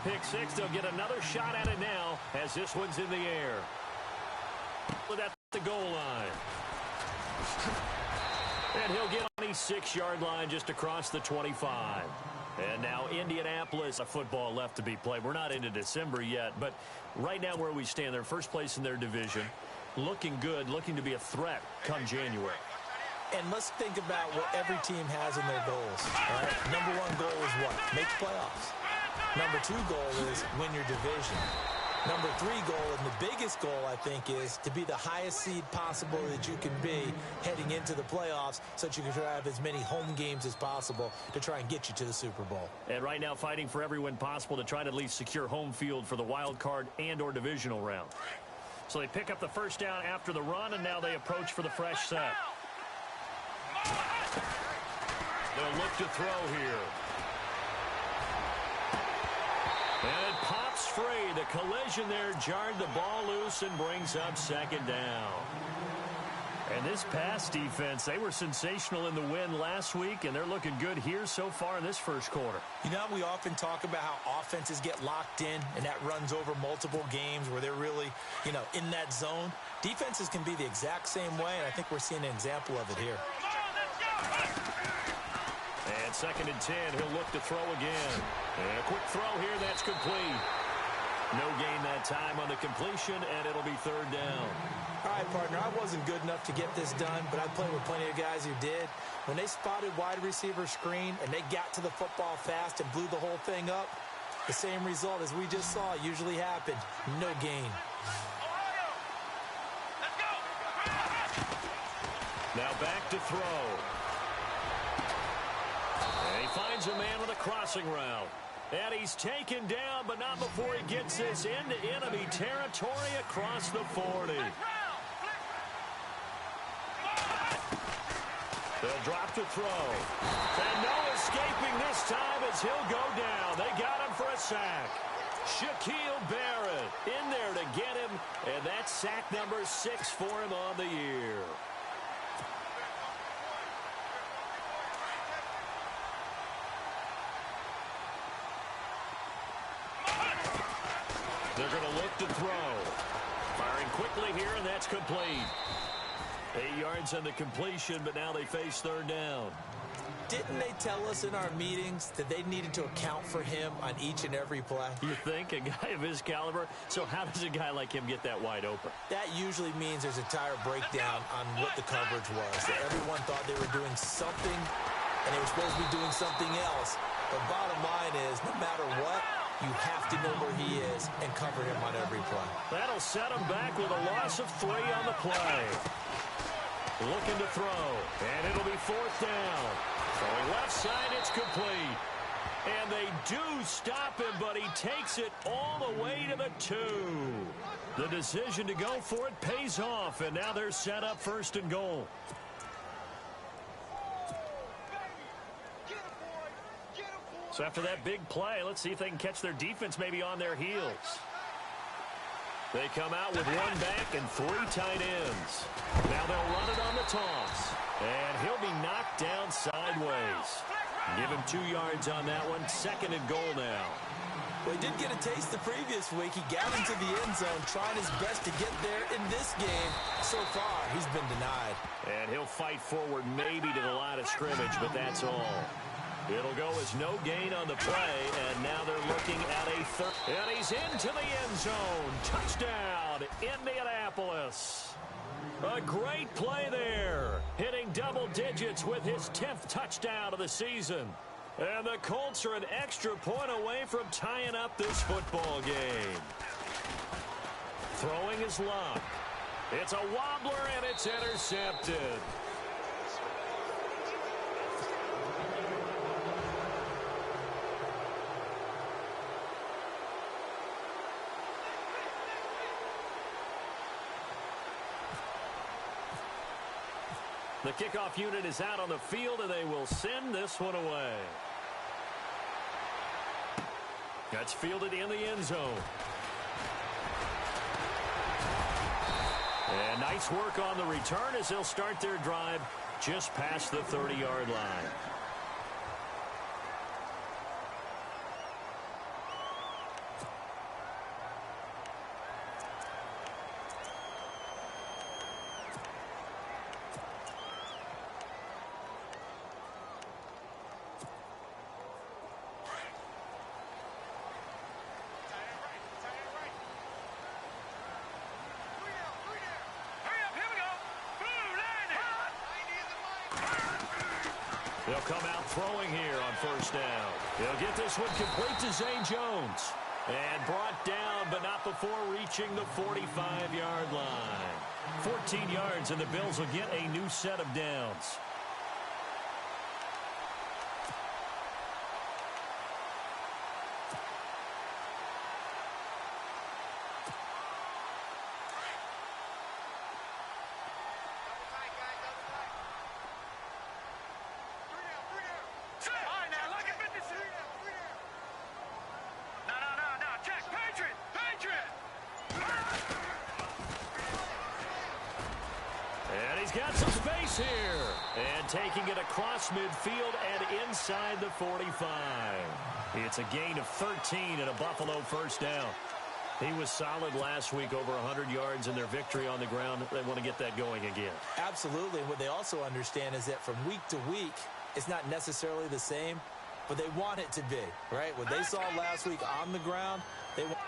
pick six. They'll get another shot at it now as this one's in the air. At the goal line. And he'll get on the 6-yard line just across the 25. And now Indianapolis, a football left to be played. We're not into December yet, but right now where we stand, they're first place in their division. Looking good, looking to be a threat come January. And let's think about what every team has in their goals. All right? Number one goal is what? Make the playoffs. Number two goal is win your division. Number three goal, and the biggest goal, I think, is to be the highest seed possible that you can be heading into the playoffs so that you can have as many home games as possible to try and get you to the Super Bowl. And right now fighting for every win possible to try to at least secure home field for the wild card and or divisional round. So they pick up the first down after the run, and now they approach for the fresh set. They'll look to throw here. And it pops free. The collision there jarred the ball loose and brings up second down. And this pass defense, they were sensational in the win last week, and they're looking good here so far in this first quarter. You know, we often talk about how offenses get locked in, and that runs over multiple games where they're really, in that zone. Defenses can be the exact same way, and I think we're seeing an example of it here. And 2nd and 10, he'll look to throw again. And a quick throw here, that's complete. No gain that time on the completion, and it'll be 3rd down. All right, partner, I wasn't good enough to get this done, but I played with plenty of guys who did. When they spotted wide receiver screen and they got to the football fast and blew the whole thing up, the same result as we just saw usually happened. No gain. Now back to throw. And he finds a man with a crossing route. And he's taken down, but not before he gets this into enemy territory across the 40. They'll drop to throw. And no escaping this time as he'll go down. They got him for a sack. Shaquille Barrett in there to get him. And that's sack number 6 for him on the year. They're going to look to throw. Firing quickly here, and that's complete. 8 yards on the completion, but now they face 3rd down. Didn't they tell us in our meetings that they needed to account for him on each and every play? You think? A guy of his caliber? So how does a guy like him get that wide open? That usually means there's a entire breakdown on what the coverage was. That everyone thought they were doing something, and they were supposed to be doing something else. But bottom line is, no matter what, you have to know where he is and cover him on every play. That'll set him back with a loss of 3 on the play. Looking to throw, and it'll be 4th down. Throwing left side, it's complete. And they do stop him, but he takes it all the way to the 2. The decision to go for it pays off, and now they're set up 1st and goal. So after that big play, let's see if they can catch their defense maybe on their heels. They come out with 1 back and 3 tight ends. Now they'll run it on the toss. And he'll be knocked down sideways. Give him 2 yards on that one. 2nd and goal now. Well, he did get a taste the previous week. He got into the end zone, trying his best to get there in this game. So far, he's been denied. And he'll fight forward maybe to the line of scrimmage, but that's all. It'll go as no gain on the play, and now they're looking at a 3rd. And he's into the end zone. Touchdown, Indianapolis. A great play there. Hitting double digits with his 10th touchdown of the season. And the Colts are an extra point away from tying up this football game. Throwing his luck. It's a wobbler, and it's intercepted. The kickoff unit is out on the field, and they will send this one away. That's fielded in the end zone. And nice work on the return as they'll start their drive just past the 30-yard line. They'll come out throwing here on first down. They'll get this one complete to Zay Jones. And brought down, but not before reaching the 45-yard line. 14 yards, and the Bills will get a new set of downs. Got some space here. And taking it across midfield and inside the 45. It's a gain of 13 and a Buffalo first down. He was solid last week, over 100 yards in their victory on the ground. They want to get that going again. Absolutely. What they also understand is that from week to week, it's not necessarily the same, but they want it to be, right? What they saw last week on the ground, they want.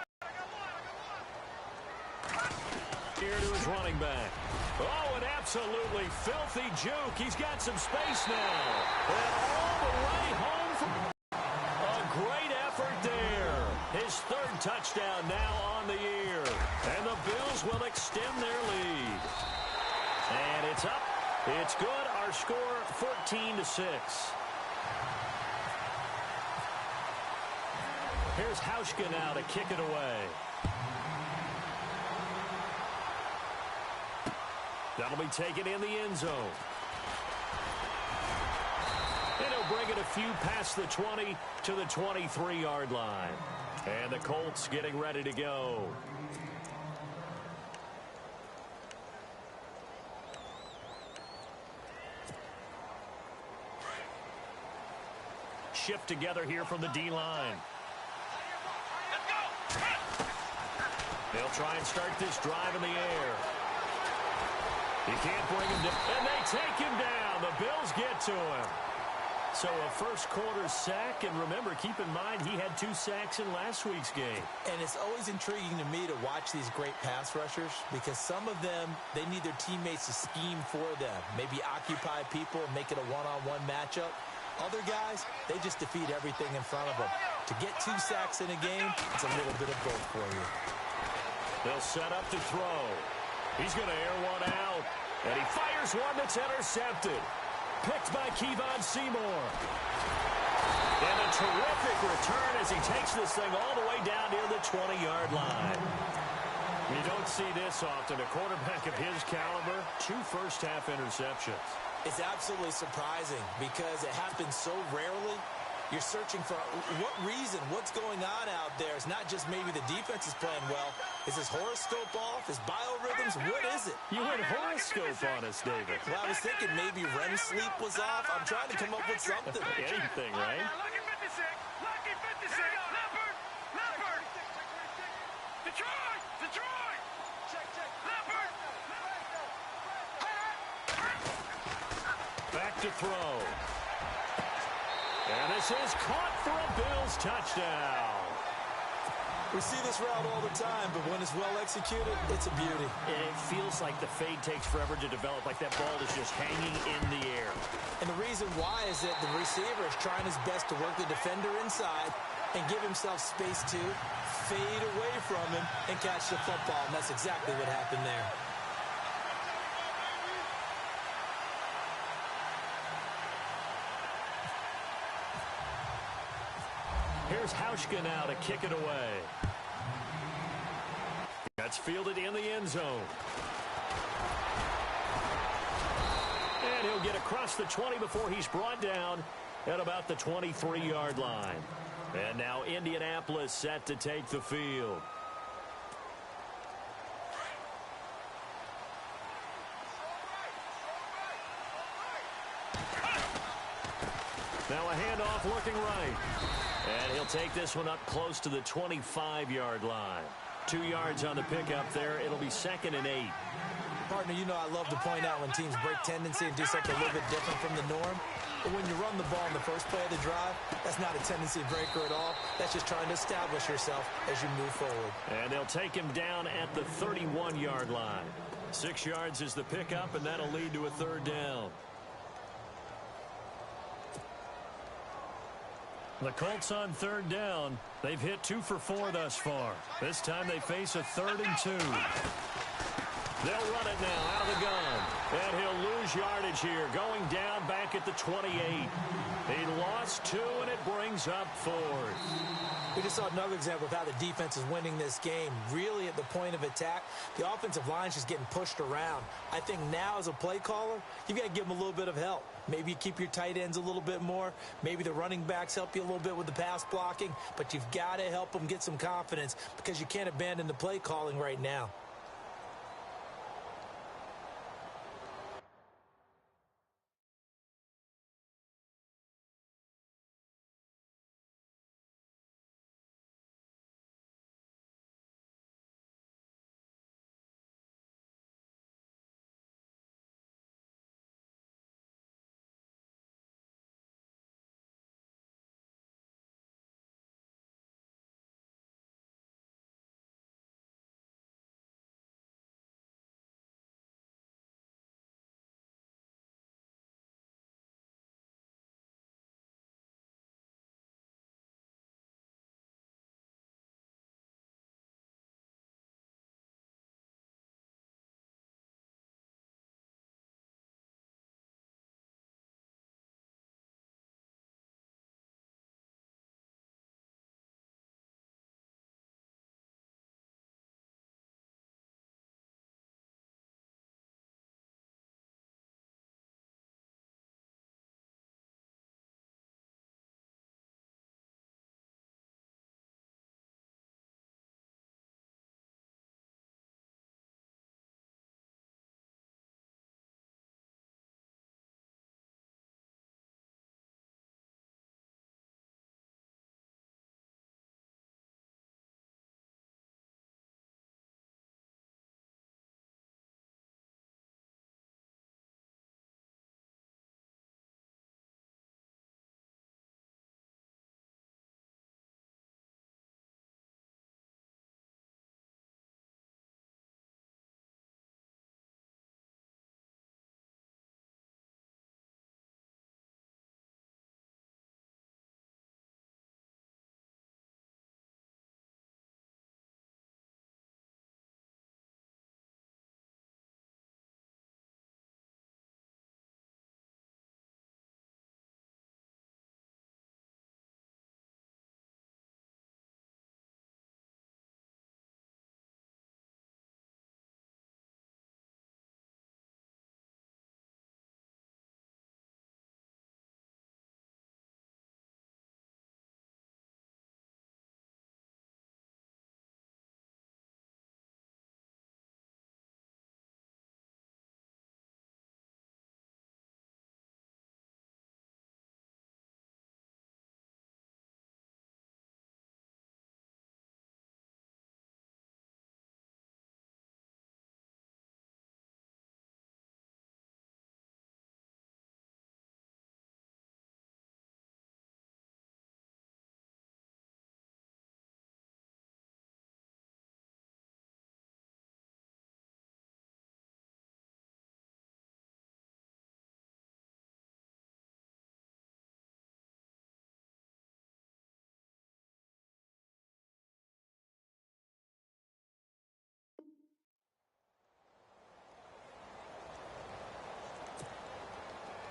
Here to his running back. Oh, an absolutely filthy juke. He's got some space now. And all the way home from a great effort there. His third touchdown now on the year. And the Bills will extend their lead. And it's up. It's good. Our score 14-6. Here's Hauschka now to kick it away. That'll be taken in the end zone. And he'll bring it a few past the 20 to the 23-yard line. And the Colts getting ready to go. Shift together here from the D-line. They'll try and start this drive in the air. He can't bring him down, and they take him down. The Bills get to him. So a first-quarter sack, and remember, keep in mind, he had 2 sacks in last week's game. And it's always intriguing to me to watch these great pass rushers because some of them, they need their teammates to scheme for them, maybe occupy people, make it a one-on-one matchup. Other guys, they just defeat everything in front of them. To get 2 sacks in a game, it's a little bit of both for you. They'll set up to throw. He's going to air one out, and he fires one that's intercepted. Picked by Kevon Seymour. And a terrific return as he takes this thing all the way down near the 20-yard line. You don't see this often. A quarterback of his caliber, 2 first-half interceptions. It's absolutely surprising because it happens so rarely. You're searching for what reason, what's going on out there. It's not just maybe the defense is playing well. Is his horoscope off? His biorhythms? What is it? You went horoscope on us, David. Well, I was thinking maybe REM sleep was off. I'm trying to come up with something. Anything, right? Lucky 56. Lucky 56. Leopard. Leopard. Detroit. Detroit. Leopard. Back to throw. And this is caught for a Bills touchdown. We see this route all the time, but when it's well executed, it's a beauty. It feels like the fade takes forever to develop, like that ball is just hanging in the air. And the reason why is that the receiver is trying his best to work the defender inside and give himself space to fade away from him and catch the football, and that's exactly what happened there. Here's Hauschka now to kick it away. That's fielded in the end zone. And he'll get across the 20 before he's brought down at about the 23-yard line. And now Indianapolis set to take the field. Now a handoff looking right. And he'll take this one up close to the 25-yard line. 2 yards on the pickup there. It'll be 2nd and 8. Partner, you know I love to point out when teams break tendency and do something a little bit different from the norm. But when you run the ball in the first play of the drive, that's not a tendency breaker at all. That's just trying to establish yourself as you move forward. And they'll take him down at the 31-yard line. 6 yards is the pickup, and that'll lead to a 3rd down. The Colts on third down. They've hit 2 for 4 thus far. This time they face a 3rd and 2. They'll run it now out of the gun. And he'll lose yardage here, going down back at the 28. He lost 2, and it brings up 4th. We just saw another example of how the defense is winning this game. Really at the point of attack, the offensive line is just getting pushed around. I think now as a play caller, you've got to give them a little bit of help. Maybe you keep your tight ends a little bit more. Maybe the running backs help you a little bit with the pass blocking. But you've got to help them get some confidence because you can't abandon the play calling right now.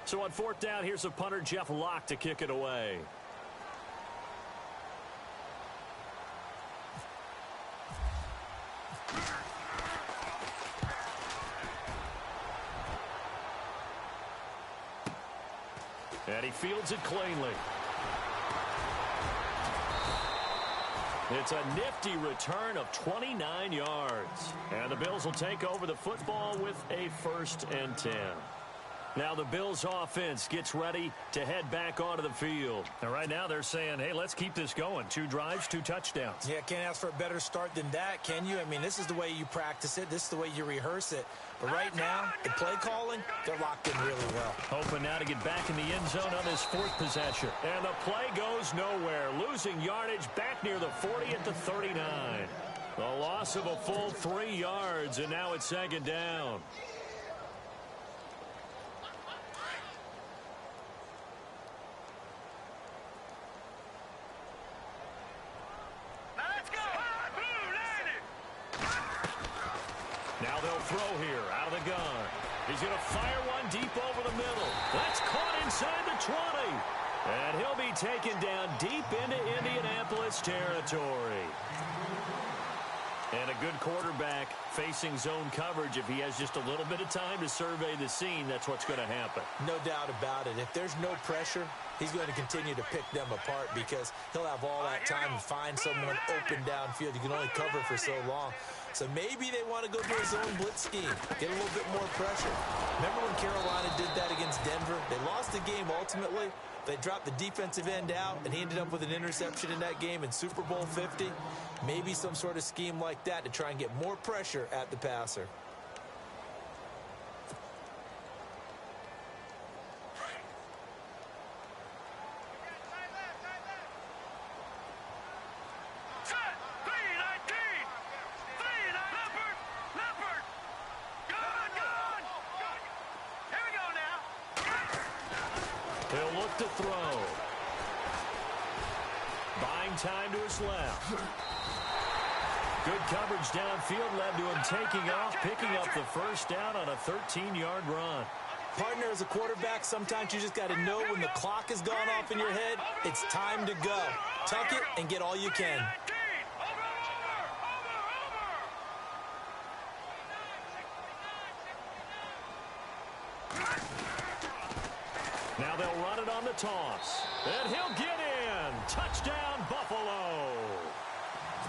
So on 4th down, here's a punter, Jeff Locke, to kick it away. And he fields it cleanly. It's a nifty return of 29 yards. And the Bills will take over the football with a 1st and 10. Now the Bills offense gets ready to head back onto the field. And right now they're saying, hey, let's keep this going. 2 drives, 2 touchdowns. Yeah, can't ask for a better start than that, can you? I mean, this is the way you practice it. This is the way you rehearse it. But right now, the play calling, they're locked in really well. Hoping now to get back in the end zone on this 4th possession. And the play goes nowhere. Losing yardage back near the 40 at the 39. The loss of a full 3 yards, and now it's 2nd down. they'll throw here out of the gun. He's going to fire one deep over the middle. That's caught inside the 20. And he'll be taken down deep into Indianapolis territory. And a good quarterback facing zone coverage. If he has just a little bit of time to survey the scene, that's what's going to happen. No doubt about it. If there's no pressure, he's going to continue to pick them apart because he'll have all that time to find someone open downfield. You can only cover for so long. So maybe they want to go to a zone blitz scheme, get a little bit more pressure. Remember when Carolina did that against Denver? They lost the game ultimately. They dropped the defensive end out, and he ended up with an interception in that game in Super Bowl 50. Maybe some sort of scheme like that to try and get more pressure at the passer. He'll look to throw. Buying time to his left. Good coverage downfield led to him taking off, picking up the first down on a 13-yard run. Partner, as a quarterback, sometimes you just got to know when the clock has gone off in your head, it's time to go. Tuck it and get all you can. Now they'll run it on the toss. And he'll get in. Touchdown, Buffalo.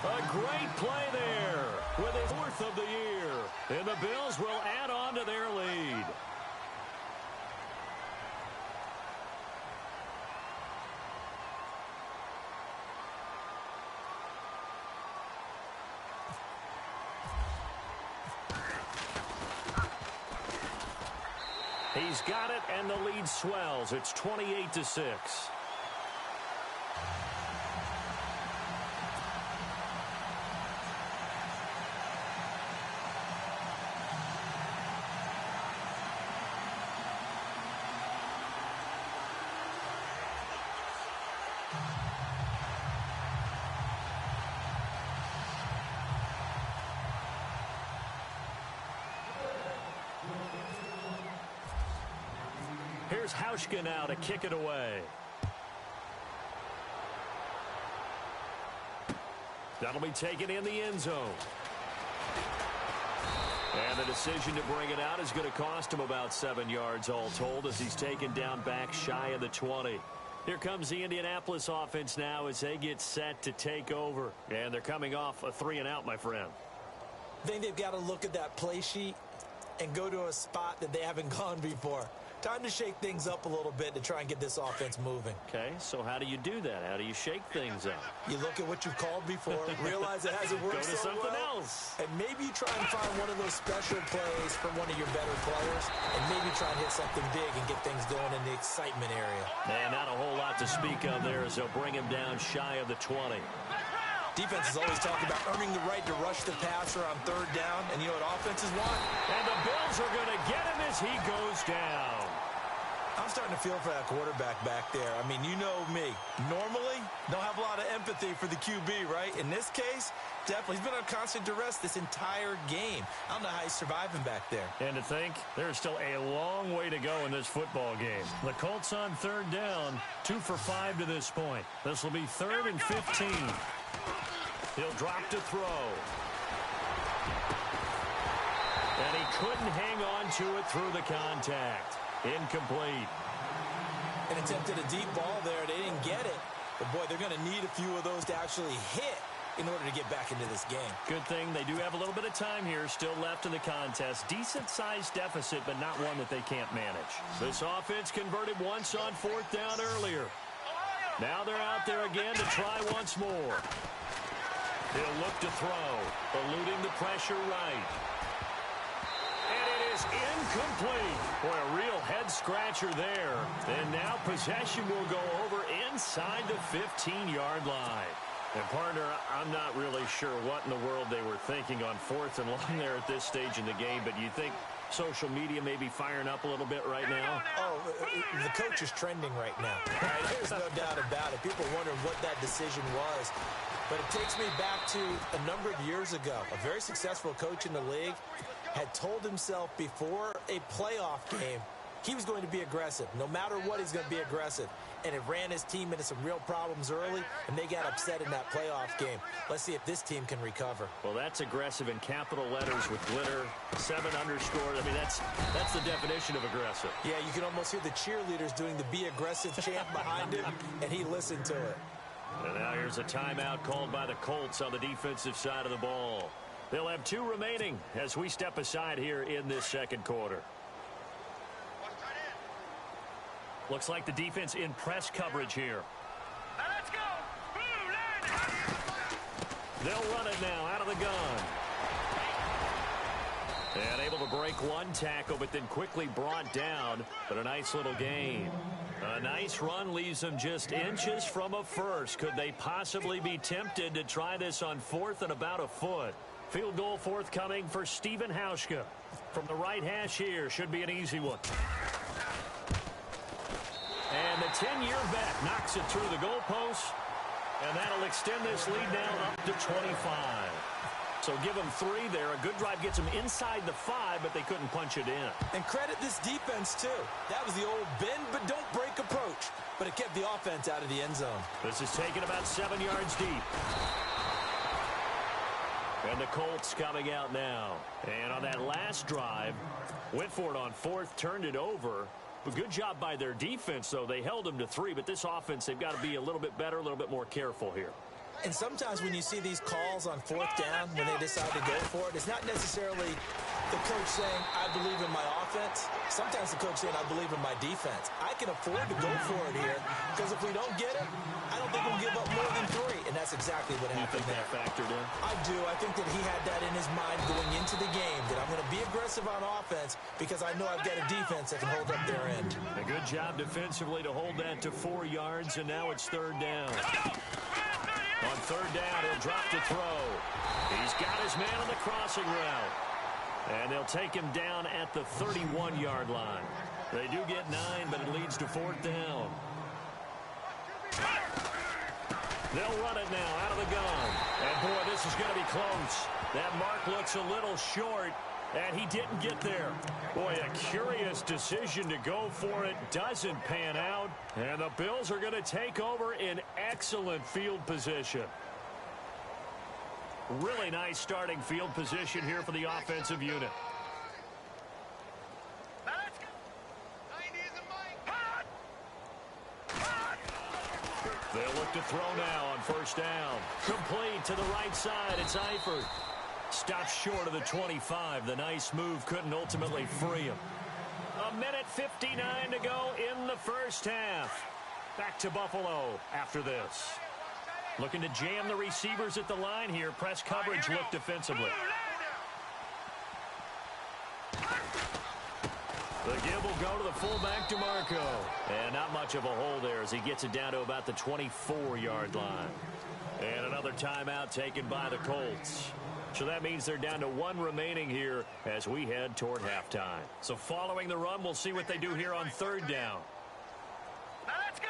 A great play there with his 4th of the year. And the Bills will add on to their lead. He's got it, and the lead swells. It's 28-6. Here's Hauschka now to kick it away. That'll be taken in the end zone. And the decision to bring it out is going to cost him about 7 yards all told as he's taken down back shy of the 20. Here comes the Indianapolis offense now as they get set to take over. And they're coming off a 3-and-out, my friend. I think they've got to look at that play sheet and go to a spot that they haven't gone before. Time to shake things up a little bit to try and get this offense moving. Okay, so how do you do that? How do you shake things up? You look at what you've called before, realize it hasn't worked Go to so something well, else. and maybe try and find one of those special plays from one of your better players, and maybe try and hit something big and get things going in the excitement area. And not a whole lot to speak of there as they'll bring him down shy of the 20. Defenses always talk about earning the right to rush the passer on 3rd down, and you know what offenses want? And the Bills are going to get him as he goes down. I'm starting to feel for that quarterback back there. I mean, you know me. Normally, don't have a lot of empathy for the QB, right? In this case, definitely. He's been on constant duress this entire game. I don't know how he's surviving back there. And to think, there's still a long way to go in this football game. The Colts on 3rd down, 2 for 5 to this point. This will be 3rd and 15. He'll drop to throw. And he couldn't hang on to it through the contact. Incomplete. And attempted a deep ball there. They didn't get it. But, boy, they're going to need a few of those to actually hit in order to get back into this game. Good thing they do have a little bit of time here still left in the contest. Decent-sized deficit, but not one that they can't manage. This offense converted once on 4th down earlier. Now they're out there again to try once more. He'll look to throw, eluding the pressure right. And it is incomplete. Boy, a real head-scratcher there. And now possession will go over inside the 15-yard line. And, partner, I'm not really sure what in the world they were thinking on 4th and long there at this stage in the game, but you think social media may be firing up a little bit right now? Oh, the coach is trending right now. Right? There's no doubt about it. People are wondering what that decision was. But it takes me back to a number of years ago. A very successful coach in the league had told himself before a playoff game he was going to be aggressive. No matter what, he's going to be aggressive. And it ran his team into some real problems early, and they got upset in that playoff game. Let's see if this team can recover. Well, that's aggressive in capital letters with glitter, 7 underscore. I mean, that's the definition of aggressive. Yeah, you can almost hear the cheerleaders doing the be aggressive chant behind him, and he listened to it. And now here's a timeout called by the Colts on the defensive side of the ball. They'll have 2 remaining as we step aside here in this second quarter. Looks like the defense in press coverage here. Now let's go. Blue line. They'll run it now out of the gun. And able to break one tackle, but then quickly brought down. But a nice little gain. A nice run leaves them just inches from a first. Could they possibly be tempted to try this on 4th and about a foot? Field goal forthcoming for Stephen Hauschka. From the right hash here, should be an easy one. And the 10-year vet knocks it through the goalpost. And that'll extend this lead now up to 25. So give them 3 there. A good drive gets them inside the 5, but they couldn't punch it in. And credit this defense, too. That was the old bend but don't break approach. But it kept the offense out of the end zone. This is taken about 7 yards deep. And the Colts coming out now. And on that last drive, went for it on 4th, turned it over. A good job by their defense, though. They held them to 3, but this offense, they've got to be a little bit better, a little bit more careful here. And sometimes when you see these calls on 4th down, when they decide to go for it, it's not necessarily the coach saying, I believe in my offense. Sometimes the coach saying, I believe in my defense. I can afford to go for it here because if we don't get it, I don't think we'll give up more than 3. And that's exactly what happened there. You think that factored in? I do. I think that he had that in his mind going into the game, that I'm going to be aggressive on offense because I know I've got a defense that can hold up their end. A good job defensively to hold that to 4 yards, and now it's 3rd down. On 3rd down, he'll drop to throw. He's got his man on the crossing route. And they'll take him down at the 31-yard line. They do get 9, but it leads to 4th down. They'll run it now out of the gun. And, boy, this is going to be close. That mark looks a little short, and he didn't get there. Boy, a curious decision to go for it. Doesn't pan out. And the Bills are going to take over in excellent field position. Really nice starting field position here for the offensive unit. Now let's go. 90 is a mic. They'll look to throw now on 1st down. Complete to the right side. It's Eifert. Stops short of the 25. The nice move couldn't ultimately free him. 1:59 to go in the 1st half. Back to Buffalo after this. Looking to jam the receivers at the line here. Press coverage look defensively. The give will go to the fullback, DeMarco. And not much of a hole there as he gets it down to about the 24-yard line. And another timeout taken by the Colts. So that means they're down to 1 remaining here as we head toward halftime. So following the run, we'll see what they do here on 3rd down. Now let's go.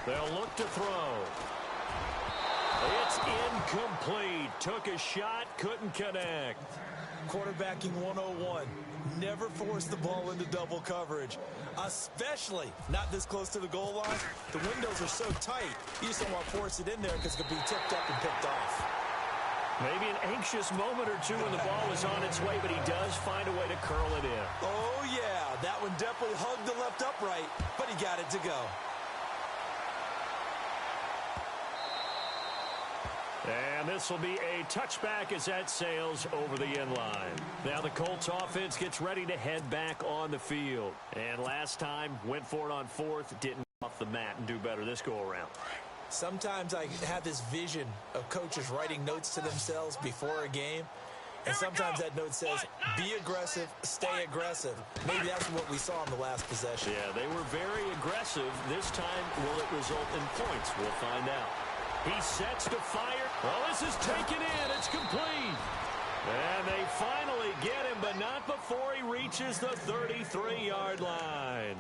They'll look to throw. It's incomplete. Took a shot, couldn't connect. Quarterbacking 101. Never force the ball into double coverage, especially not this close to the goal line. The windows are so tight, you just don't want to force it in there because it could be tipped up and picked off. Maybe an anxious moment or two when the ball is on its way, but he does find a way to curl it in. Oh, yeah, that one definitely hugged the left upright, but he got it to go. And this will be a touchback as that sails over the end line. Now the Colts offense gets ready to head back on the field. And last time, went for it on 4th, didn't off the mat and do better this go-around. Sometimes I have this vision of coaches writing notes to themselves before a game. And sometimes that note says, be aggressive, stay aggressive. Maybe that's what we saw in the last possession. Yeah, they were very aggressive. This time, will it result in points? We'll find out. He sets to fire. Well, this is taken in. It's complete. And they finally get him, but not before he reaches the 33-yard line.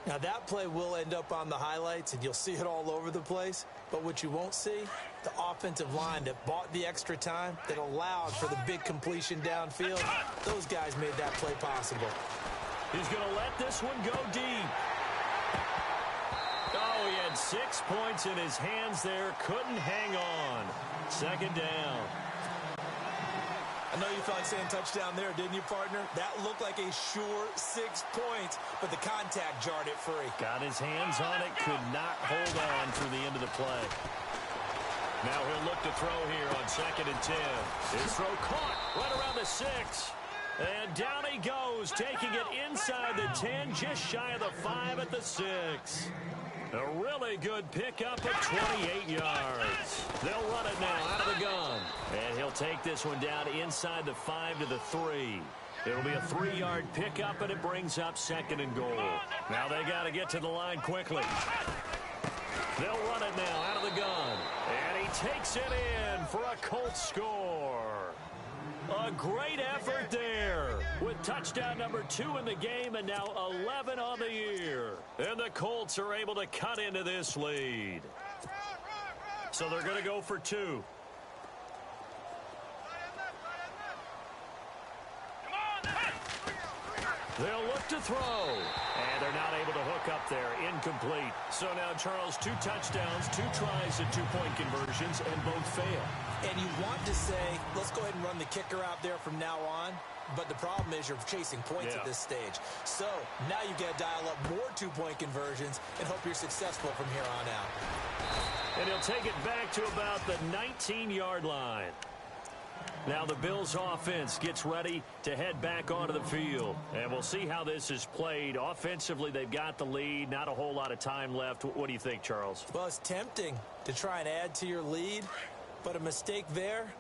Now, that play will end up on the highlights, and you'll see it all over the place. But what you won't see, the offensive line that bought the extra time, that allowed for the big completion downfield, those guys made that play possible. He's going to let this one go deep. Oh, he had 6 points in his hands there. Couldn't hang on. Second down. I know you felt like saying touchdown there, didn't you, partner? That looked like a sure 6 points, but the contact jarred it free. Got his hands on it, could not hold on through the end of the play. Now he'll look to throw here on 2nd and 10. His throw caught right around the 6. And down he goes, taking it inside the 10, just shy of the 5 at the 6. A really good pickup of 28 yards. They'll run it now out of the gun. And he'll take this one down inside the 5 to the 3. It'll be a 3-yard pickup, and it brings up 2nd and goal. Now they got to get to the line quickly. They'll run it now out of the gun. And he takes it in for a Colts score. A great effort there with touchdown number 2 in the game and now 11 on the year. And the Colts are able to cut into this lead. So they're going to go for 2. They'll look to throw. And they're not able to hook up there. Incomplete. So now, Charles, 2 touchdowns, 2 tries at 2-point conversions, and both fail. And you want to say, let's go ahead and run the kicker out there from now on. But the problem is you're chasing points at this stage. So now you got to dial up more 2-point conversions and hope you're successful from here on out. And he'll take it back to about the 19-yard line. Now the Bills offense gets ready to head back onto the field. And we'll see how this is played. Offensively, they've got the lead. Not a whole lot of time left. What do you think, Charles? Well, it's tempting to try and add to your lead. But a mistake there,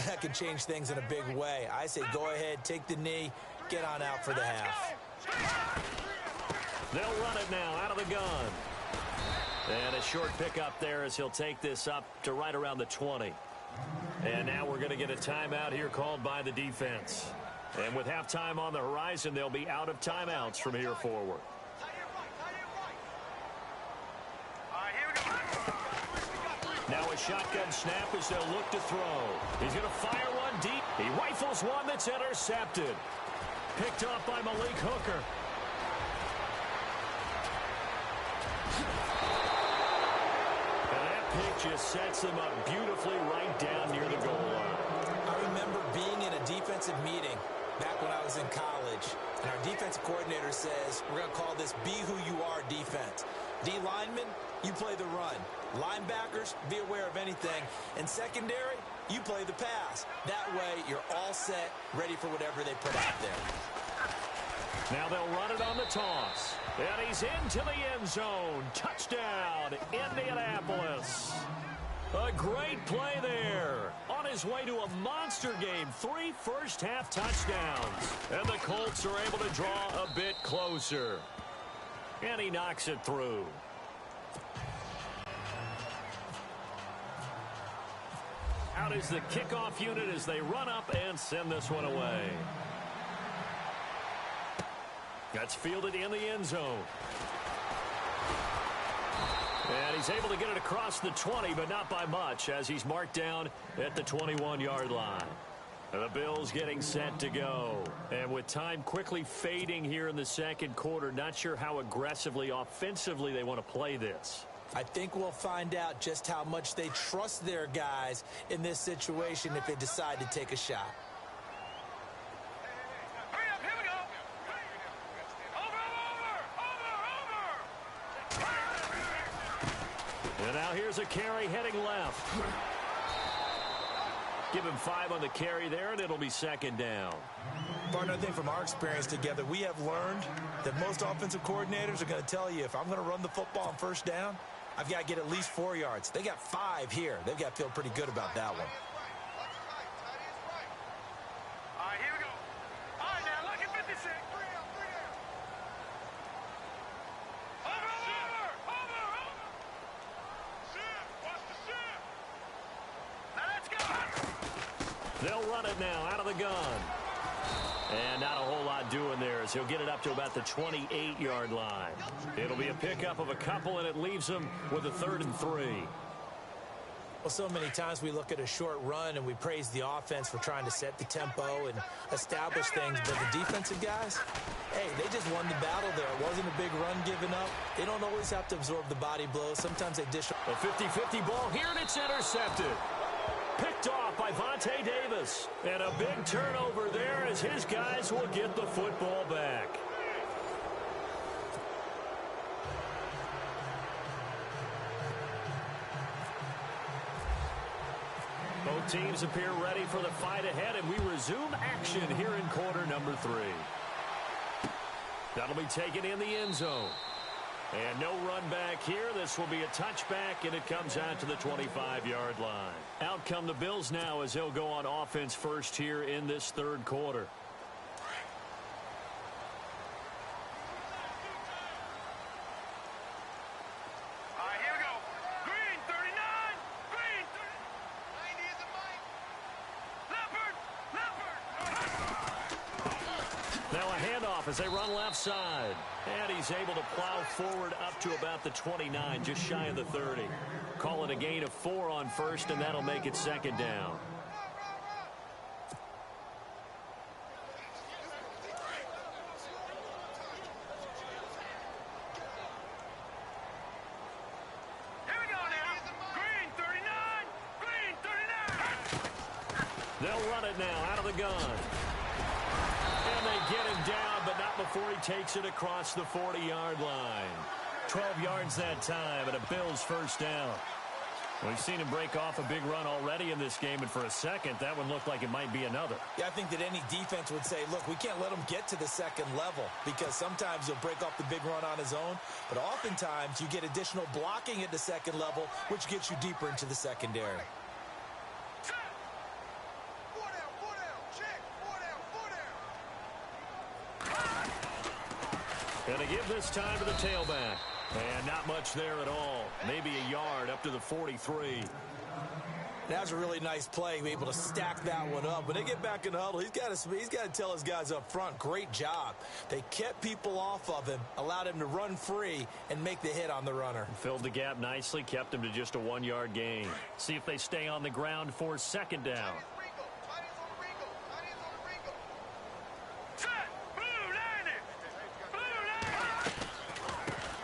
that could change things in a big way. I say go ahead, take the knee, get on out for the half. They'll run it now out of the gun. And a short pickup there as he'll take this up to right around the 20. And now we're going to get a timeout here called by the defense. And with halftime on the horizon, they'll be out of timeouts from here forward. Now a shotgun snap as they'll look to throw. He's going to fire one deep. He rifles one that's intercepted. Picked off by Malik Hooker. And that pick just sets them up beautifully right down near the goal line. I remember being in a defensive meeting back when I was in college, and our defensive coordinator says, we're going to call this be who you are defense. D linemen, you play the run. Linebackers, be aware of anything. And secondary, you play the pass. That way, you're all set, ready for whatever they put out there. Now they'll run it on the toss. And he's into the end zone. Touchdown, Indianapolis. A great play there. On his way to a monster game. 3 first-half touchdowns. And the Colts are able to draw a bit closer. And he knocks it through. Out is the kickoff unit as they run up and send this one away. That's fielded in the end zone. And he's able to get it across the 20, but not by much, as he's marked down at the 21-yard line. The Bills getting set to go. And with time quickly fading here in the second quarter, not sure how aggressively, offensively they want to play this. I think we'll find out just how much they trust their guys in this situation if they decide to take a shot. Hurry up, here we go. Over. And now here's a carry heading left. Give him 5 on the carry there, and it'll be second down. Partner, I think from our experience together, we have learned that most offensive coordinators are going to tell you, if I'm going to run the football on first down, I've got to get at least 4 yards. They got 5 here. They've got to feel pretty good about that one. All right, here we go. All right, now look at 56. Over. Shift, watch the shift. Now let's go. They'll run it now out of the gun. And not a whole lot doing there as he'll get it up to about the 28-yard line. It'll be a pickup of a couple, and it leaves him with a 3rd and 3. Well, so many times we look at a short run and we praise the offense for trying to set the tempo and establish things, but the defensive guys, hey, they just won the battle there. It wasn't a big run given up. They don't always have to absorb the body blows. Sometimes they dish. A 50-50 ball here, and it's intercepted. Picked off by Vontae Davis. And a big turnover there as his guys will get the football back. Both teams appear ready for the fight ahead, and we resume action here in quarter number 3. That'll be taken in the end zone. And no run back here. This will be a touchback, and it comes out to the 25-yard line. Out come the Bills now as they'll go on offense first here in this 3rd quarter. Here we go. Green 39. Green 90 is a Mike. Leopard. Now a handoff as they run left side. And he's able to plow forward up to about the 29, just shy of the 30. Call it a gain of 4 on first, and that'll make it 2nd down. Here we go now. Green 39. Green 39. They'll run it now out of the gun. And they get him down, but not before he takes it across the 40-yard line. 12 yards that time, and a Bills 1st down. We've seen him break off a big run already in this game, and for a second, that one looked like it might be another. Yeah, I think that any defense would say, look, we can't let him get to the 2nd level because sometimes he'll break off the big run on his own, but oftentimes you get additional blocking at the 2nd level, which gets you deeper into the secondary. Gonna give this time to the tailback. And not much there at all. Maybe a yard up to the 43. That's a really nice play, be able to stack that one up. When they get back in the huddle, he's got to tell his guys up front, great job. They kept people off of him, allowed him to run free, and make the hit on the runner. Filled the gap nicely, kept him to just a 1-yard gain. See if they stay on the ground for 2nd down.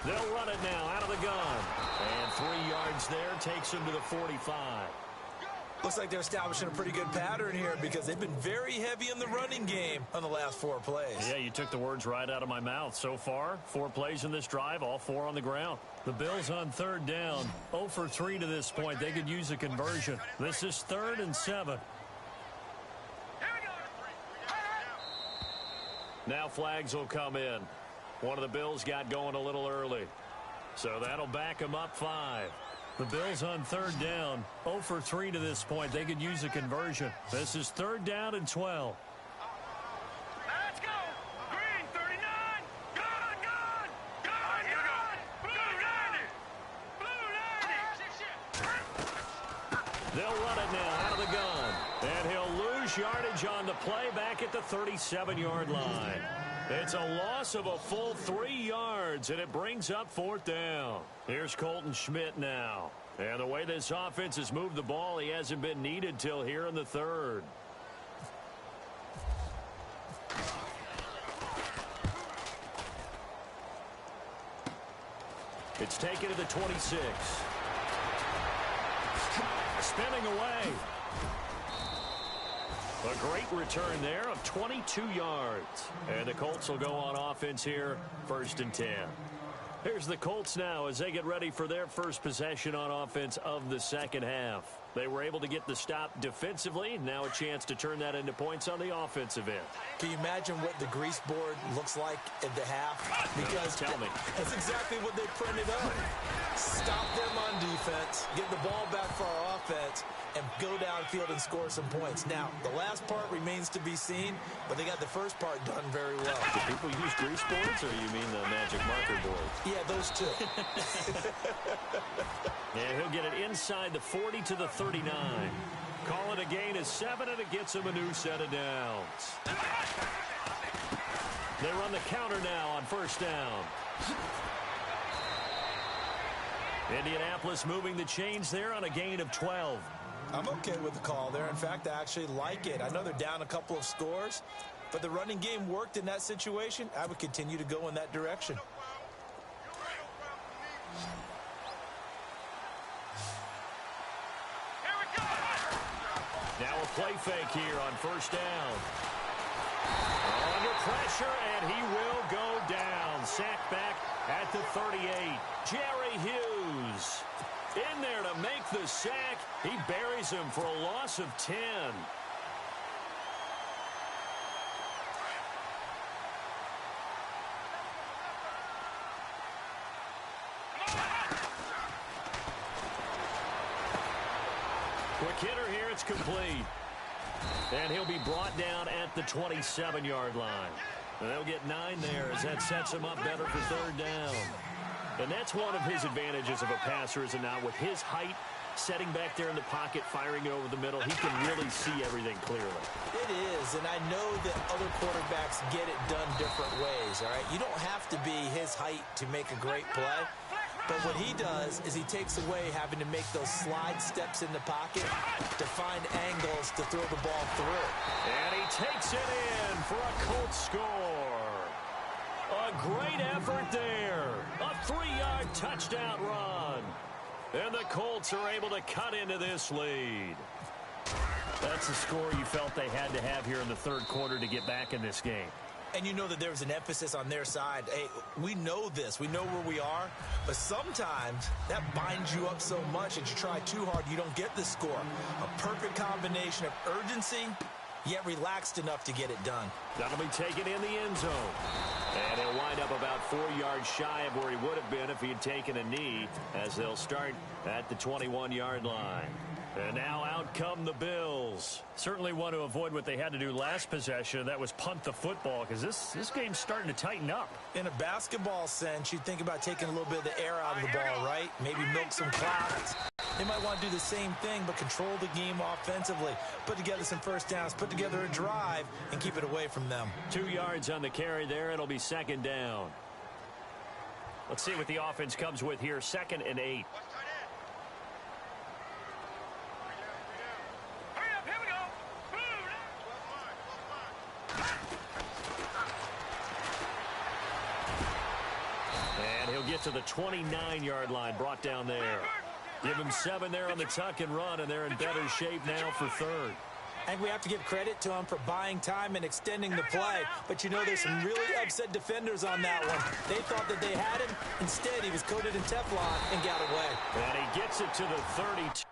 They'll run it now out of the gun. And 3 yards there takes him to the 45. Looks like they're establishing a pretty good pattern here because they've been very heavy in the running game on the last 4 plays. Yeah, you took the words right out of my mouth. So far, 4 plays in this drive, all 4 on the ground. The Bills on 3rd down, 0 for 3 to this point. They could use a conversion. This is 3rd and 7. Now flags will come in. One of the Bills got going a little early. So that'll back them up 5. The Bills on 3rd down, 0 for 3 to this point. They could use a conversion. This is 3rd down and 12. Let's go. Green 39. Gun. Here we go. Blue 90. They'll run it now out of the gun. And he'll lose yardage on the play back at the 37-yard line. It's a loss of a full 3 yards, and it brings up 4th down. Here's Colton Schmidt now. And the way this offense has moved the ball, he hasn't been needed till here in the 3rd. It's taken to the 26. Spinning away. A great return there of 22 yards. And the Colts will go on offense here, 1st and 10. Here's the Colts now as they get ready for their first possession on offense of the 2nd half. They were able to get the stop defensively. Now a chance to turn that into points on the offensive end. Can you imagine what the grease board looks like at the half? Because tell me. That's exactly what they printed up. Stop them on defense, get the ball back for our offense, and go downfield and score some points. Now, the last part remains to be seen, but they got the first part done very well. Do people use grease boards, or you mean the magic marker boards? Yeah, those two. And he'll get it inside the 40 to the 39. Call it a gain of 7, and it gets him a new set of downs. They run the counter now on first down. Indianapolis moving the chains there on a gain of 12. I'm okay with the call there. In fact, I actually like it. I know they're down a couple of scores, but the running game worked in that situation. I would continue to go in that direction. Now a play fake here on first down. Under pressure, and he will go down. Sacked back at the 38. Jerry Hughes in there to make the sack. He buries him for a loss of 10. Quick hitter here, it's complete. And he'll be brought down at the 27-yard line. And they'll get 9 there as that sets him up better for third down. And that's one of his advantages of a passer, is it not? With his height, setting back there in the pocket, firing it over the middle, he can really see everything clearly. It is, and I know that other quarterbacks get it done different ways, all right? You don't have to be his height to make a great play. But what he does is he takes away having to make those slide steps in the pocket to find angles to throw the ball through. And he takes it in for a Colts score. A great effort there. A 3-yard touchdown run. And the Colts are able to cut into this lead. That's the score you felt they had to have here in the third quarter to get back in this game. And you know that there was an emphasis on their side. Hey, we know this. We know where we are. But sometimes that binds you up so much that you try too hard, you don't get the score. A perfect combination of urgency, yet relaxed enough to get it done. That'll be taken in the end zone. And he'll wind up about 4 yards shy of where he would have been if he had taken a knee, as they'll start at the 21-yard line. And now out come the Bills. Certainly want to avoid what they had to do last possession. That was punt the football, because this game's starting to tighten up. In a basketball sense, you think about taking a little bit of the air out of the ball, right? Maybe milk some clouds. They might want to do the same thing, but control the game offensively. Put together some first downs, put together a drive, and keep it away from them. 2 yards on the carry there. It'll be second down. Let's see what the offense comes with here. 2nd and 8. Get to the 29-yard line, brought down there. Give him 7 there on the tuck and run, and they're in better shape now for third. And we have to give credit to him for buying time and extending the play. But you know, there's some really upset defenders on that one. They thought that they had him. Instead, he was coated in Teflon and got away. And he gets it to the 32.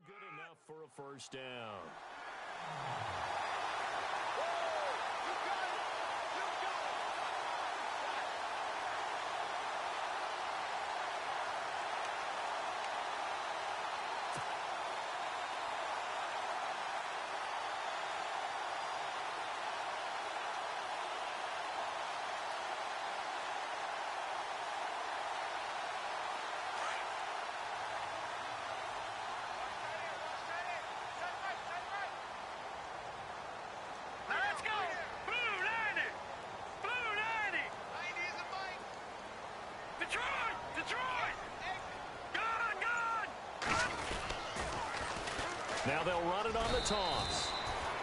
Good enough for a first down. Now they'll run it on the toss.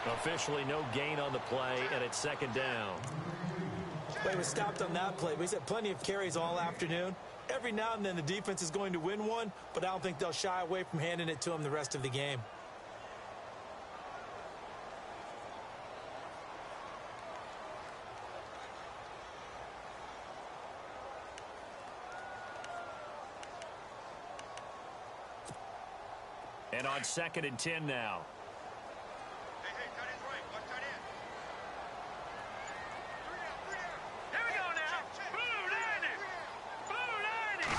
Officially no gain on the play, and it's second down. Well, he was stopped on that play. He's had plenty of carries all afternoon. Every now and then the defense is going to win one, but I don't think they'll shy away from handing it to him the rest of the game. on 2nd and 10 now. Hey, tight end's right. Watch tight end. Here we go now. Blue 90. Blue 90.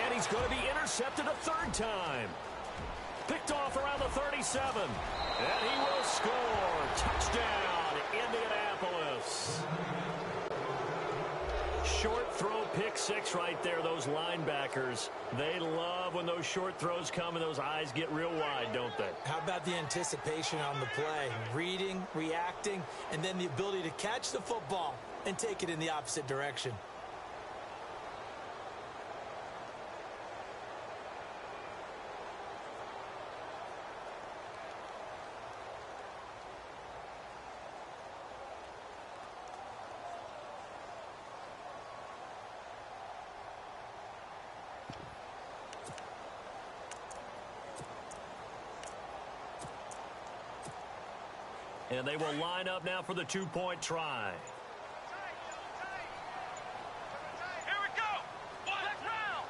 And he's going to be intercepted a 3rd time. Picked off around the 37. And he will score. Touchdown, Indianapolis. Short throw pick 6 right there. Those linebackers, they love when those short throws come and those eyes get real wide, don't they? How about the anticipation on the play? Reading, reacting, and then the ability to catch the football and take it in the opposite direction. And they will line up now for the 2-point try. Here we go. Flex round.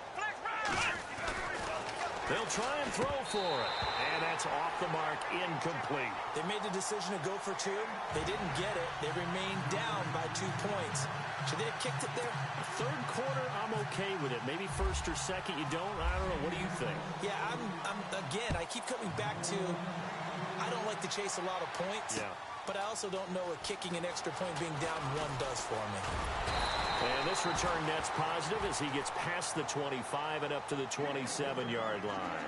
They'll try and throw for it. And that's off the mark, incomplete. They made the decision to go for 2. They didn't get it. They remained down by 2 points. Should they have kicked it there? 3rd quarter, I'm okay with it. Maybe 1st or 2nd, you don't. I don't know. What do you think? Yeah, again, I keep coming back to I don't like to chase a lot of points. Yeah. But I also don't know what kicking an extra point being down 1 does for me. And this return net's positive as he gets past the 25 and up to the 27-yard line.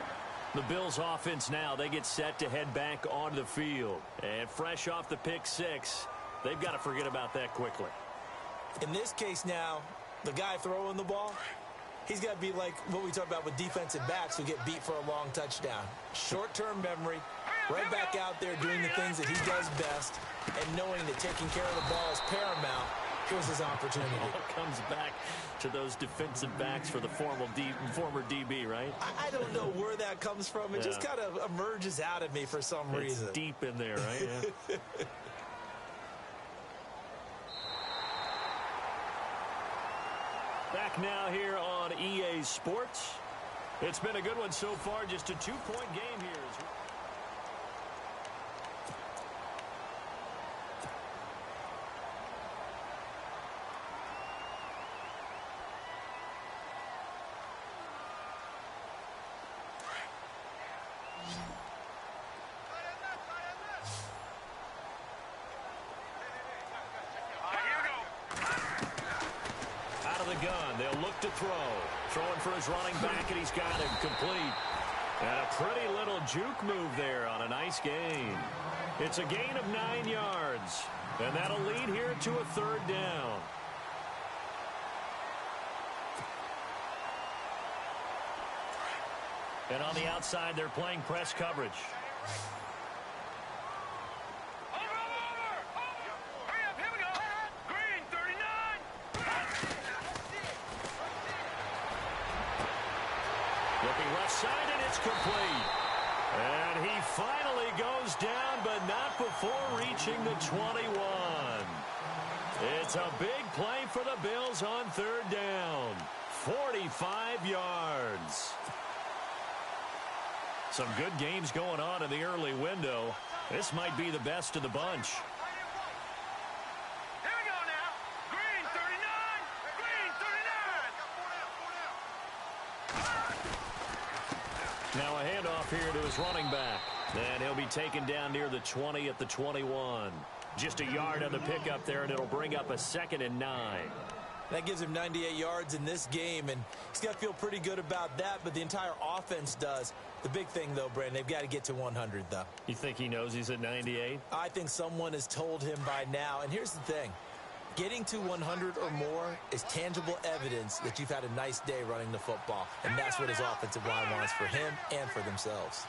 The Bills offense now, they get set to head back onto the field. And fresh off the pick 6, they've got to forget about that quickly. In this case now, the guy throwing the ball, he's got to be like what we talk about with defensive backs who get beat for a long touchdown. Short-term memory, right back out there doing the things that he does best, and knowing that taking care of the ball is paramount. Here's his opportunity. It all comes back to those defensive backs for the former DB, right? I don't know where that comes from. It just kind of emerges out of me for some reason. It's deep in there, right? Yeah. Back now here on EA Sports. It's been a good one so far. Just a 2-point game here. Gun. They'll look to throw. Throwing for his running back, and he's got him complete. And a pretty little juke move there on a nice gain. It's a gain of 9 yards. And that'll lead here to a 3rd down. And on the outside, they're playing press coverage. Side, and it's complete. And he finally goes down, but not before reaching the 21. It's a big play for the Bills on 3rd down. 45 yards. Some good games going on in the early window. This might be the best of the bunch. Now a handoff here to his running back. And he'll be taken down near the 20 at the 21. Just a yard on the pickup there, and it'll bring up a 2nd and 9. That gives him 98 yards in this game, and he's got to feel pretty good about that, but the entire offense does. The big thing, though, Brandon, they've got to get to 100, though. You think he knows he's at 98? I think someone has told him by now. And here's the thing. Getting to 100 or more is tangible evidence that you've had a nice day running the football. And that's what his offensive line wants for him and for themselves.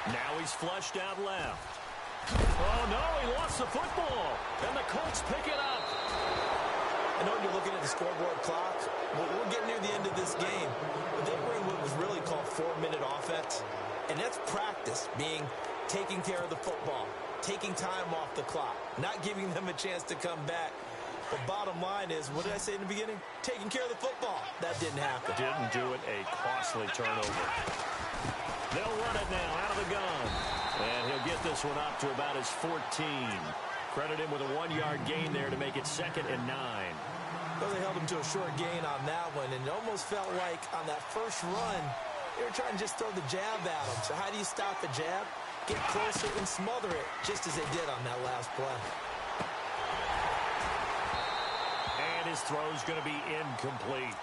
Now he's flushed out left. Oh, no, he lost the football. And the Colts pick it up. I know you're looking at the scoreboard clock. We're getting near the end of this game. But they were in what was really called 4-minute offense. And that's practice, being taking care of the football, taking time off the clock, not giving them a chance to come back. The bottom line is, what did I say in the beginning? Taking care of the football. That didn't happen. Didn't do it. A costly turnover. They'll run it now out of the gun. And he'll get this one up to about his 14. Credit him with a 1-yard gain there to make it 2nd and 9. Well, they held him to a short gain on that one, and it almost felt like on that first run, they were trying to just throw the jab at him. So how do you stop a jab? Get closer and smother it, just as they did on that last play. And his throw's going to be incomplete.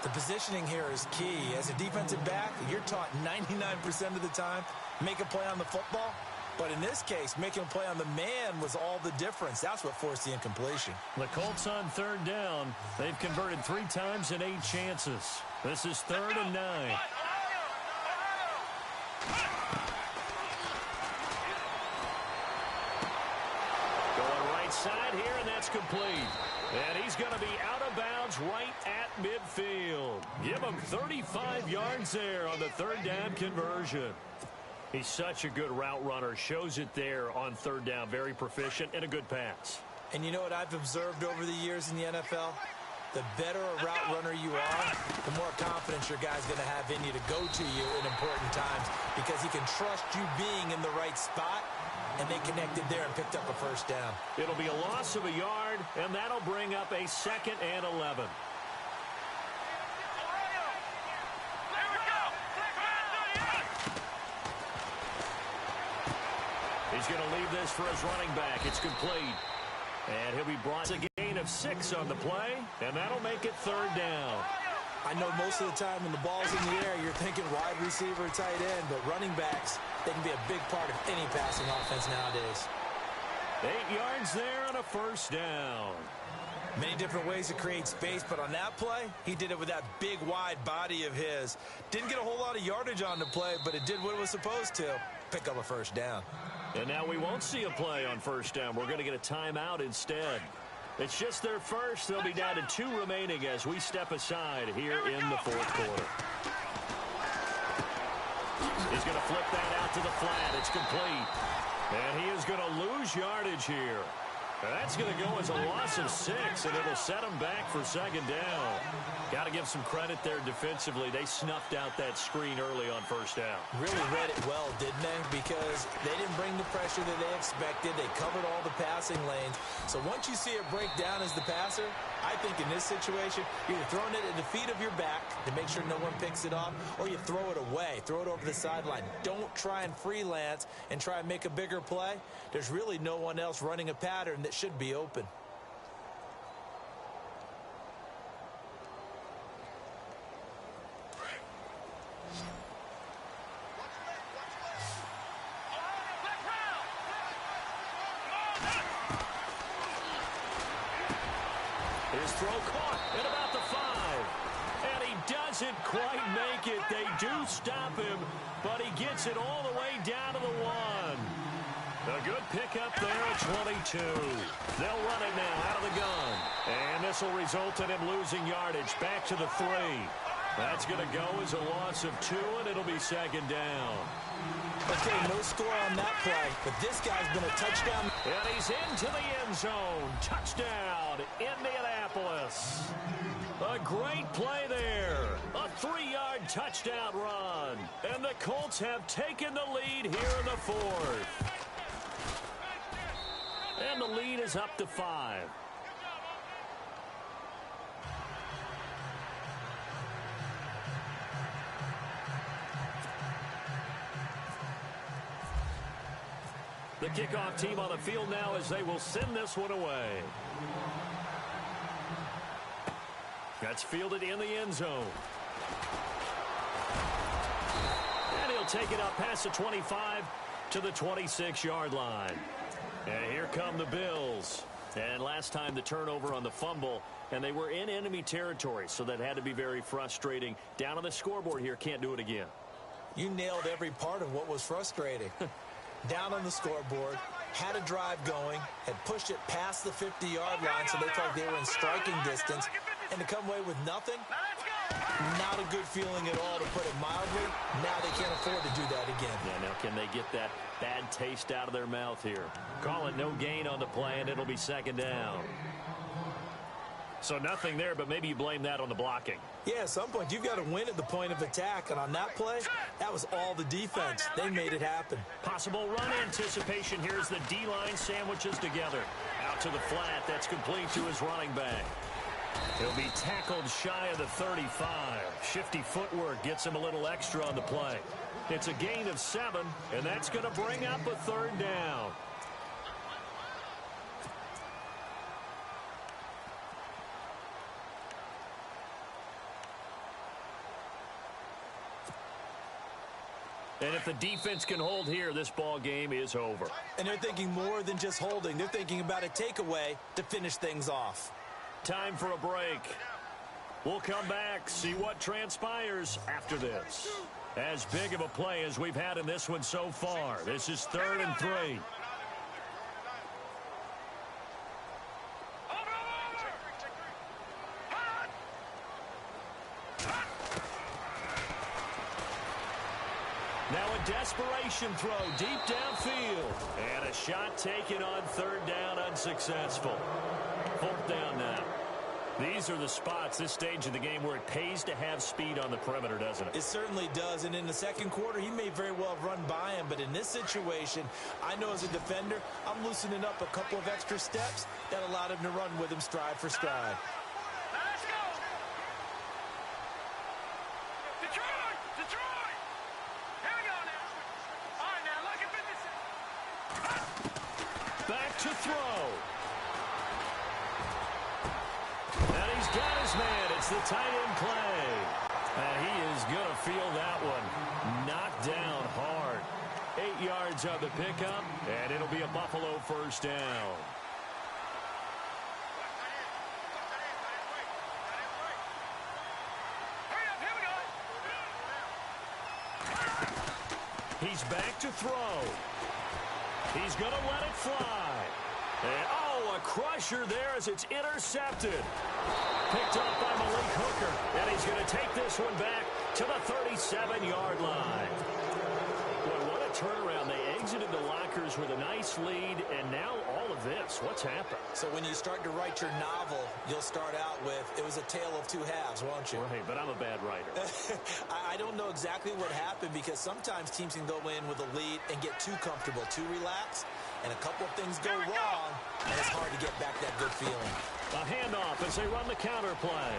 The positioning here is key. As a defensive back, you're taught 99% of the time, make a play on the football. But in this case, making a play on the man was all the difference. That's what forced the incompletion. The Colts on 3rd down. They've converted 3 times in 8 chances. This is 3rd and 9. Going right side here, and that's complete. And he's going to be out of bounds right at midfield. Give him 35 yards there on the 3rd down conversion. He's such a good route runner. Shows it there on 3rd down. Very proficient and a good pass. And you know what I've observed over the years in the NFL? The better a route runner you are, the more confidence your guy's going to have in you to go to you in important times, because he can trust you being in the right spot, and they connected there and picked up a 1st down. It'll be a loss of a yard, and that'll bring up a 2nd and 11. He's going to leave this for his running back. It's complete. And he'll be brought a gain of 6 on the play, and that'll make it 3rd down. I know most of the time when the ball's in the air, you're thinking wide receiver, tight end, but running backs, they can be a big part of any passing offense nowadays. 8 yards there on a 1st down. Many different ways to create space, but on that play, he did it with that big, wide body of his. Didn't get a whole lot of yardage on the play, but it did what it was supposed to, pick up a 1st down. And now we won't see a play on 1st down. We're going to get a timeout instead. It's just their first. They'll be down to 2 remaining as we step aside here in the 4th quarter. He's going to flip that out to the flat. It's complete. And he is going to lose yardage here. That's going to go as a loss of 6, and it'll set him back for 2nd down. Got to give some credit there defensively. They snuffed out that screen early on 1st down. Really read it well, didn't they? Because they didn't bring the pressure that they expected. They covered all the passing lanes. So once you see it break down as the passer, I think in this situation, you're either throwing it at the feet of your back to make sure no one picks it off, or you throw it away, throw it over the sideline. Don't try and freelance and try and make a bigger play. There's really no one else running a pattern that should be open. His throw caught at about the 5. And he doesn't quite make it. They do stop him, but he gets it all the way down to the 1. A good pickup there at 22. They'll run it now out of the gun. And this will result in him losing yardage back to the 3. That's going to go as a loss of 2, and it'll be 2nd down. Okay, no score on that play, but this guy's been a touchdown. And he's into the end zone. Touchdown, Indianapolis. A great play there. A 3-yard touchdown run. And the Colts have taken the lead here in the 4th. And the lead is up to 5. The kickoff team on the field now as they will send this one away. That's fielded in the end zone. And he'll take it up past the 25 to the 26-yard line. And here come the Bills. And last time the turnover on the fumble, and they were in enemy territory, so that had to be very frustrating. Down on the scoreboard here, can't do it again. You nailed every part of what was frustrating. Down on the scoreboard, had a drive going, had pushed it past the 50-yard line, so they felt like they were in striking distance, and to come away with nothing, Not a good feeling at all, to put it mildly. Now they can't afford to do that again. Yeah, now can they get that bad taste out of their mouth here? Call it no gain on the play, and it'll be second down. So nothing there, but maybe you blame that on the blocking. Yeah, at some point, you've got to win at the point of attack. And on that play, that was all the defense. They made it happen. Possible run anticipation. Here's the D-line sandwiches together. Out to the flat. That's complete to his running back. He'll be tackled shy of the 35. Shifty footwork gets him a little extra on the play. It's a gain of 7, and that's going to bring up a third down. And if the defense can hold here, this ball game is over. And they're thinking more than just holding. They're thinking about a takeaway to finish things off. Time for a break. We'll come back, see what transpires after this. As big of a play as we've had in this one so far. This is 3rd and 3. Now a desperation throw deep downfield. And a shot taken on 3rd down, unsuccessful. 4th down now. These are the spots, this stage of the game, where it pays to have speed on the perimeter, doesn't it? It certainly does. And in the second quarter, he may very well have run by him. But in this situation, I know as a defender, I'm loosening up a couple of extra steps that allowed him to run with him stride for stride. Let's go! Detroit! Detroit! Here we go now. All right, now, look at business. Back to throw. And he's got his man. It's the tight end play. And he is going to feel that one. Knocked down hard. 8 yards on the pickup, and it'll be a Buffalo first down. Hurry up, here we go. He's back to throw. He's going to let it fly. And, oh, a crusher there as it's intercepted. Picked up by Malik Hooker. And he's going to take this one back to the 37-yard line. Boy, what a turnaround. They exited the lockers with a nice lead, and now all of this. What's happened? So when you start to write your novel, you'll start out with, it was a tale of two halves, won't you? Right, but I'm a bad writer. I don't know exactly what happened, because sometimes teams can go in with a lead and get too comfortable, too relaxed, and a couple of things go wrong, and it's hard to get back that good feeling. A handoff as they run the counter play.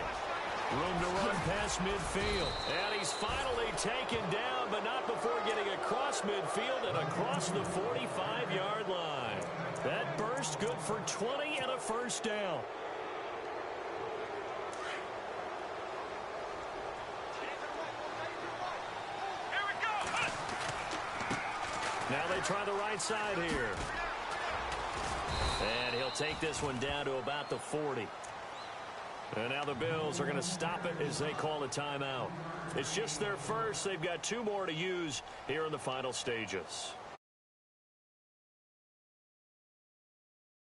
Room to run past midfield. And he's finally taken down, but not before getting across midfield and across the 45-yard line. That burst good for 20 and a first down. Here we go. Now they try the right side here. And he'll take this one down to about the 40. And now the Bills are going to stop it as they call a timeout. It's just their first. They've got 2 more to use here in the final stages.